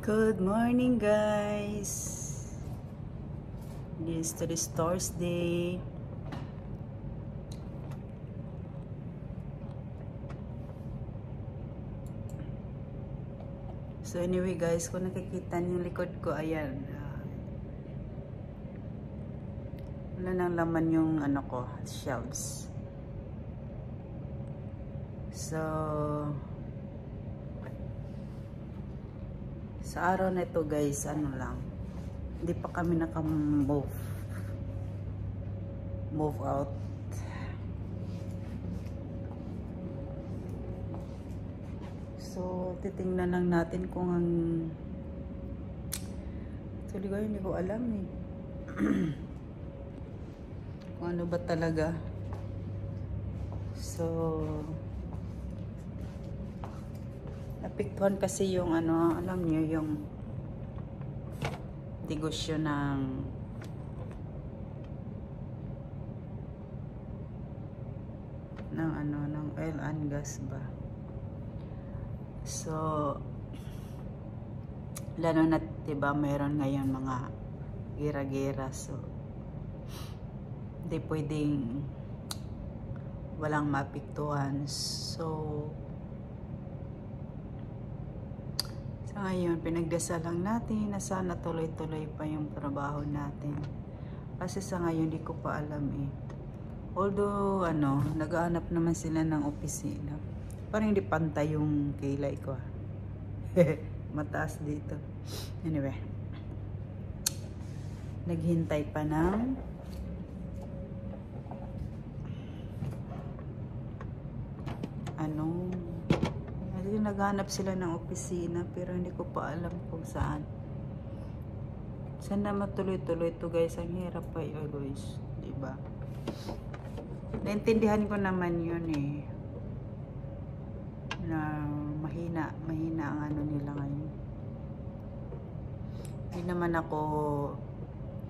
Good morning, guys. This today's Thursday. So anyway, guys, kung nakikita niyo yung likod ko, ayan. Wala nang laman yung ano ko, shelves. So sa araw na ito, guys, ano lang, hindi pa kami naka-move out. So titingnan lang natin kung ang actually ko hindi ko alam eh kung ano ba talaga. So napiktuhan kasi yung ano, alam niyo, yung negosyo ng ano, ng oil and gas ba. So lalo na, diba, mayroon ngayon mga gira-gira, so hindi pwedeng walang mapiktuhan. So sa ngayon, pinagdasal lang natin na sana tuloy-tuloy pa yung trabaho natin. Kasi sa ngayon, di ko pa alam eh. Although, ano, nag-aanap naman sila ng opisina. Parang hindi pantay yung kilay ko. Mataas dito. Anyway. Naghintay pa ng ano, naghanap sila ng opisina pero hindi ko pa alam kung saan. Sana matuloy-tuloy to, guys. Ang hirap pa yun, guys, diba? Naintindihan ko naman yun eh, na mahina ang ano nila ngayon. Hindi naman ako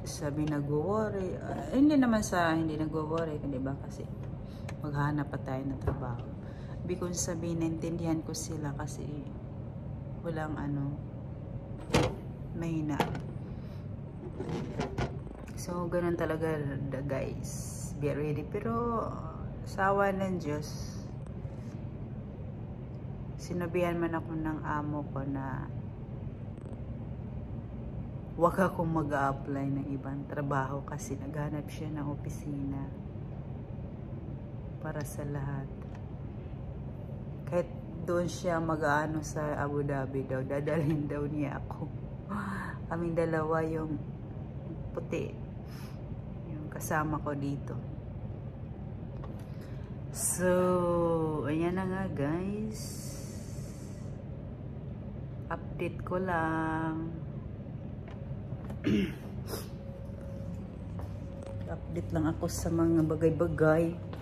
sabi nag-worry, hindi naman sa hindi nag-worry, diba? Kasi maghanap pa tayo ng trabaho. Ibig kong sabihin, naintindihan ko sila kasi walang ano, mahina. So, ganun talaga, guys. Be ready. Pero, sa awa ng Diyos, sinabihan man ako ng amo ko na wag akong mag-a-apply ng ibang trabaho kasi naghanap siya ng opisina para sa lahat. Kahit doon siya mag-aano sa Abu Dhabi daw, dadalhin daw niya ako. Kaming dalawa, yung puti, yung kasama ko dito. So, ayan na nga, guys. Update ko lang. Update lang ako sa mga bagay-bagay.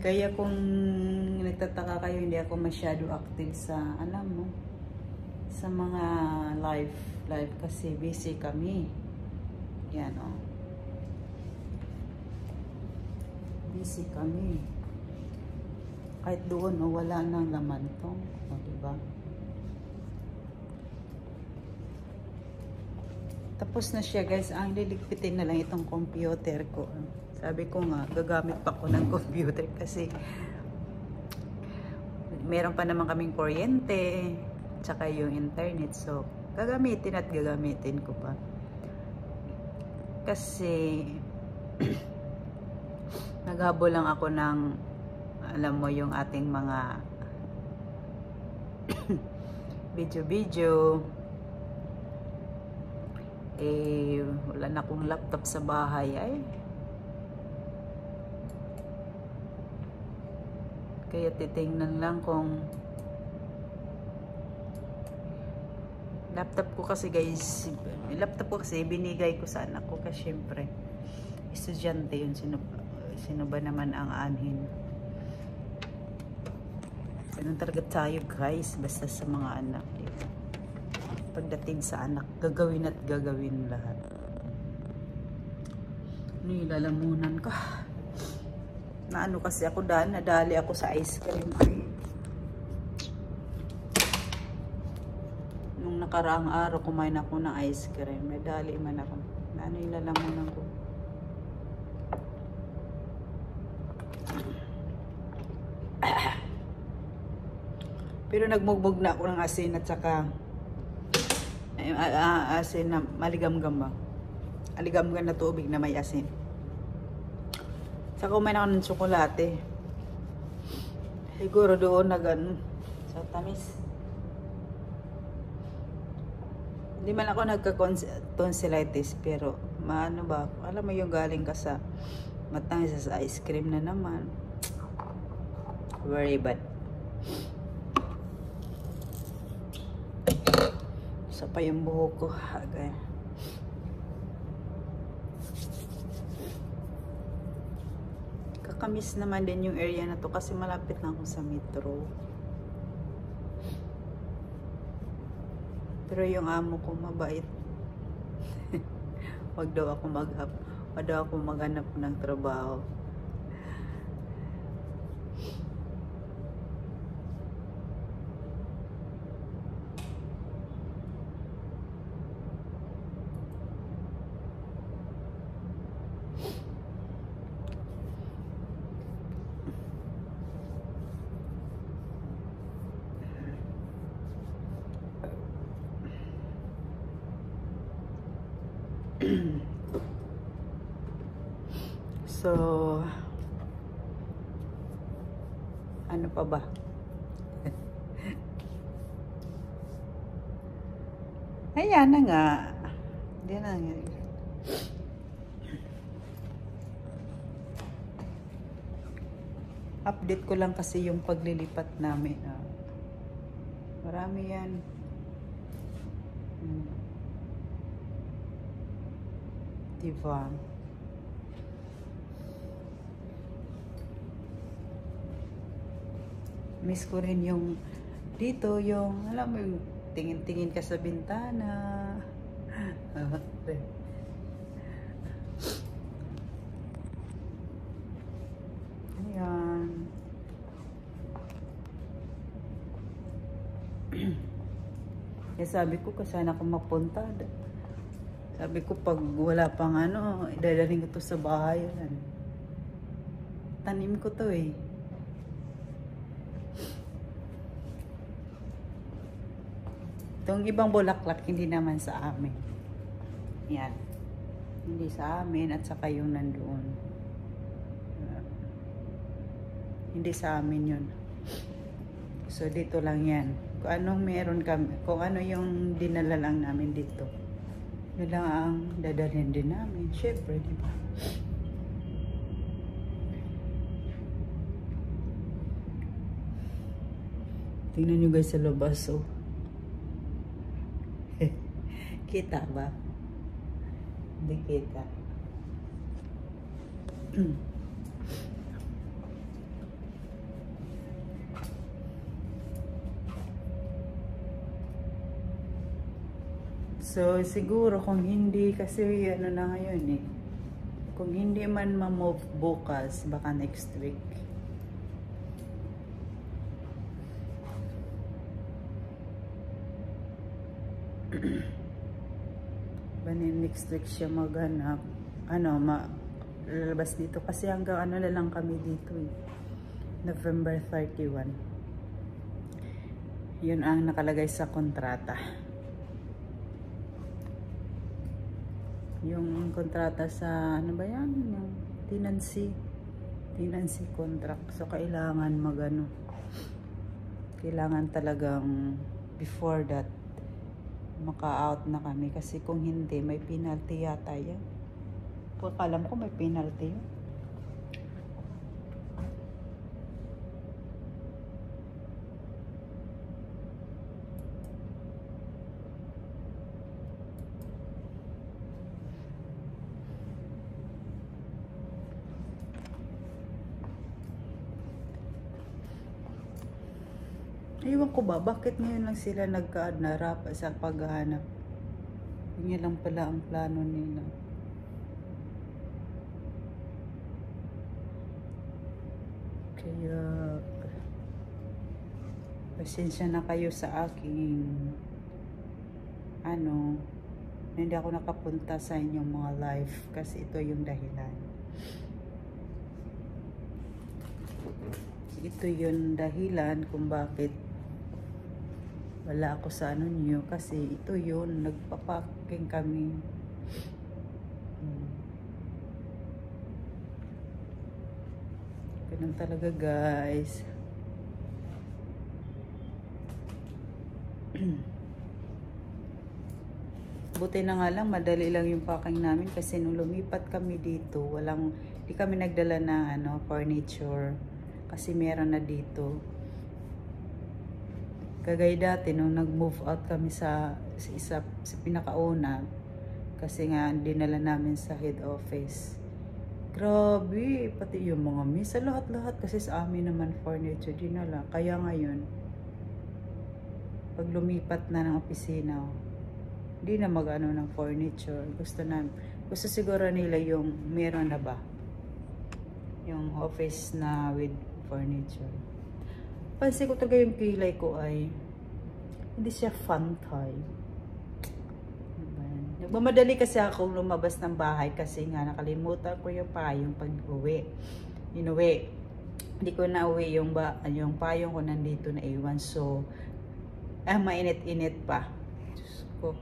Kaya kung nagtataka kayo, hindi ako masyado active sa, alam mo, sa mga live kasi busy kami. Yan, oh. Busy kami. Kahit doon, oh, wala nang laman to. O, diba? Tapos na siya, guys. Ang liligpitin na lang itong computer ko. Sabi ko nga, gagamit pa ko ng computer kasi meron pa naman kaming kuryente, tsaka yung internet. So, gagamitin ko pa. Kasi, naghabol lang ako ng, alam mo, yung ating mga video. Eh, wala na akong laptop sa bahay, ay. Kaya titingnan lang kung laptop ko kasi, guys, binigay ko sa anak ko kasi syempre estudyante yun, sino ba naman ang anhin. Ganun talaga tayo, guys, basta sa mga anak. Pagdating sa anak, gagawin at gagawin lahat. Nilalamunan ka. Naano kasi ako nadali ako sa ice cream. Nung nakaraang araw kumain ako ng ice cream. Nadali man ako. Naano yung lalamunan ko. Pero nagmugbog na ako ng asin at saka asin na maligamgam ba? Aligamgam na tubig na may asin. Saka kumain ako ng tsokolate. Siguro doon na ganun. Sa tamis. Hindi man ako nagka-tonsillitis pero maano ba? Alam mo yung galing ka sa matangis sa ice cream na naman. Very bad. Isa pa yung buhok ko. Agay. Kakamis naman din yung area na to kasi malapit na ako sa metro. Pero yung amo ko mabait. Wag daw ako maghanap ng trabaho. So, ano pa ba? Ayan na nga. Hindi na nga. Update ko lang kasi yung paglilipat namin. Marami yan. Diba? Miss ko rin yung dito, yung alam mo yung tingin-tingin ka sa bintana. Ayan. Eh sabi ko kasana ako mapunta. Sabi ko pag wala pang idadaling ko to sa bahay. Tanim ko to eh. Itong ibang bulaklak, hindi naman sa amin. Yan. Hindi sa amin at saka yung nandoon. Hindi sa amin yun. So, dito lang yan. Kung anong meron kami, kung ano yung dinala lang namin dito. Yun lang ang dadalhin din namin. Siyempre, di ba? Tingnan nyo guys sa labas, oh. Kita ba? Hindi kita. So, siguro kung hindi, kasi ano na ngayon eh. Kung hindi man ma-move bukas, baka next week. Next week siya maghanap lalabas dito kasi hanggang na lang kami dito eh. November 31 yun ang nakalagay sa kontrata, yung kontrata sa ano ba yan, yung tenancy contract. So kailangan kailangan talagang before that maka-out na kami kasi kung hindi may penalty yata yan. Alam ko may penalty yun. Ewan ko ba, bakit ngayon lang sila nagka-narap sa paghahanap? Yun lang pala ang plano nila. Yuck. Pasensya na kayo sa aking hindi ako nakapunta sa inyong mga live kasi ito yung dahilan. Ito yung dahilan kung bakit wala ako sa niyo kasi ito yun, nagpapaking kami. Ganun talaga guys. Buti na nga lang, madali lang yung packing namin kasi nung lumipat kami dito, di kami nagdala ng furniture kasi meron na dito. Kagaya dati nung nag-move out kami sa pinakauna kasi nga dinala namin sa head office. Grabe, pati yung mga mesa, lahat-lahat kasi sa amin naman furniture dinala. Kaya ngayon, pag lumipat na ng opisina, hindi na mag-ano ng furniture. Gusto siguro nila yung meron na ba? Yung office na with furniture. Pansin ko talaga yung kilay ko ay hindi siya fun time. Nagmamadali kasi akong lumabas ng bahay kasi nga nakalimutan ko yung payong pag-uwi. Inuwi. Hindi ko na uwi yung payong ko nandito na iwan. So, mainit-init pa. Diyos ko.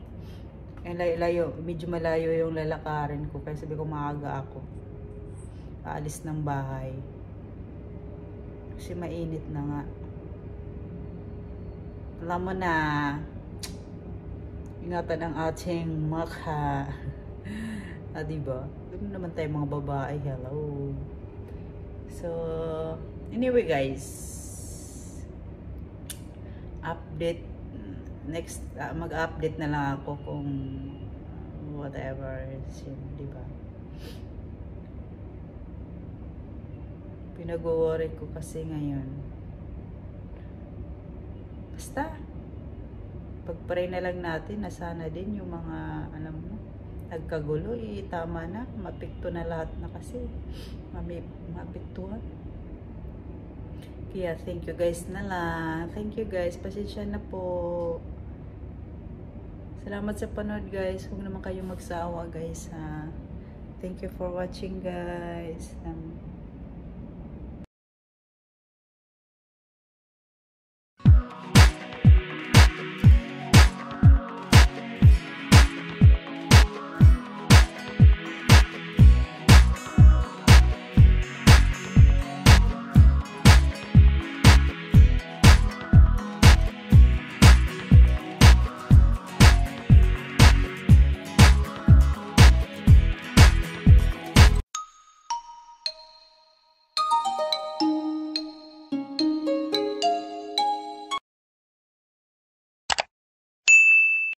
Medyo malayo yung lalakarin ko. Kaya sabi ko maaga ako. Aalis ng bahay. Kasi mainit na nga. Alam mo na, ingatan ang ating mukha. Diba? Doon naman tayo mga babae. Hello. So, anyway guys. Update. Next, mag-update na lang ako kung whatever. Diba? Pinag-worry ko kasi ngayon. Basta, pagpray na lang natin na sana din yung mga, alam mo, nagkagulo, tama na, mapikto na lahat na kasi, mapiktuhan. Kaya, thank you guys na lang. Thank you guys, pasensya na po. Salamat sa panood guys, huwag naman kayo magsawa guys ha. Thank you for watching guys.